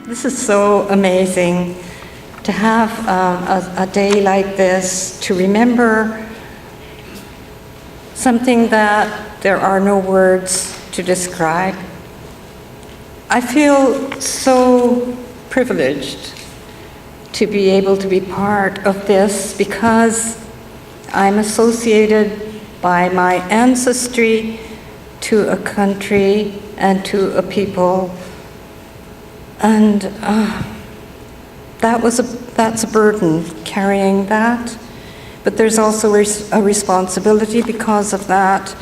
This is so amazing to have a day like this to remember something that there are no words to describe. I feel so privileged to be able to be part of this because I'm associated by my ancestry to a country and to a people. And that's a burden, carrying that. But there's also a responsibility because of that,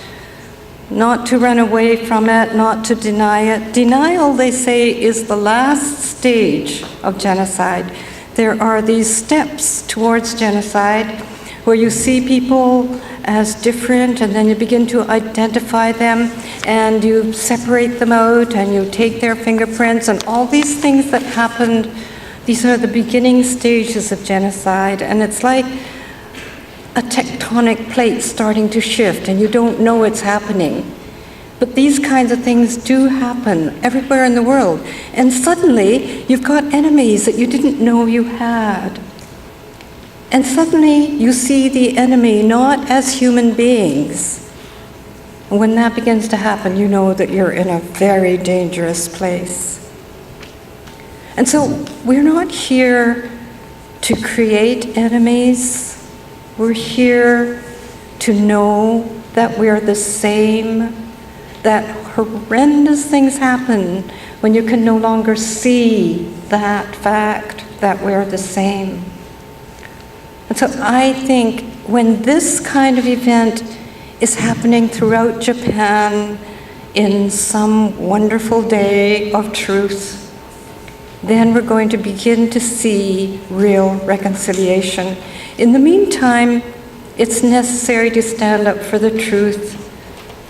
not to run away from it, not to deny it. Denial, they say, is the last stage of genocide. There are these steps towards genocide where you see people as different, and then you begin to identify them, and you separate them out, and you take their fingerprints, and all these things that happened. These are the beginning stages of genocide, and it's like a tectonic plate starting to shift, and you don't know it's happening. But these kinds of things do happen everywhere in the world, and suddenly you've got enemies that you didn't know you had. And suddenly you see the enemy not as human beings. And when that begins to happen, you know that you're in a very dangerous place. And so we're not here to create enemies. We're here to know that we're the same, that horrendous things happen when you can no longer see that fact that we're the same. And so I think when this kind of event is happening throughout Japan in some wonderful day of truth, then we're going to begin to see real reconciliation. In the meantime, it's necessary to stand up for the truth,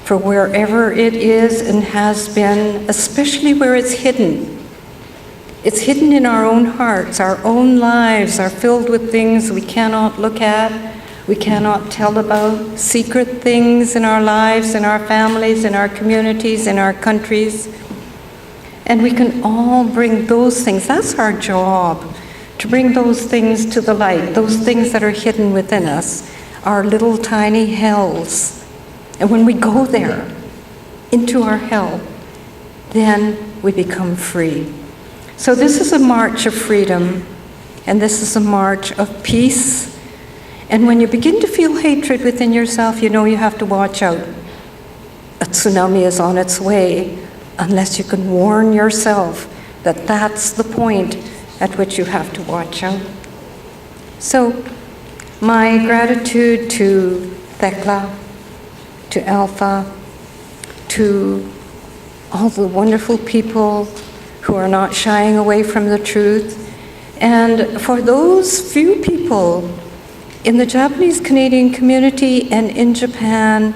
for wherever it is and has been, especially where it's hidden. It's hidden in our own hearts. Our own lives are filled with things we cannot look at, we cannot tell about, secret things in our lives, in our families, in our communities, in our countries. And we can all bring those things. That's our job, to bring those things to the light, those things that are hidden within us, our little tiny hells. And when we go there, into our hell, then we become free. So this is a march of freedom, and this is a march of peace. And when you begin to feel hatred within yourself, you know you have to watch out. A tsunami is on its way, unless you can warn yourself that that's the point at which you have to watch out. So my gratitude to Thekla, to Alpha, to all the wonderful people who are not shying away from the truth, and for those few people in the Japanese Canadian community and in Japan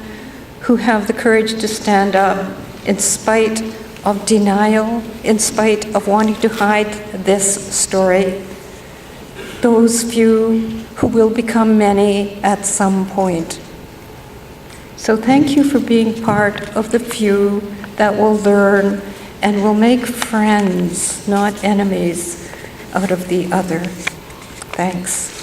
who have the courage to stand up in spite of denial, in spite of wanting to hide this story. Those few who will become many at some point. So thank you for being part of the few that will learn and will make friends, not enemies, out of the other. Thanks.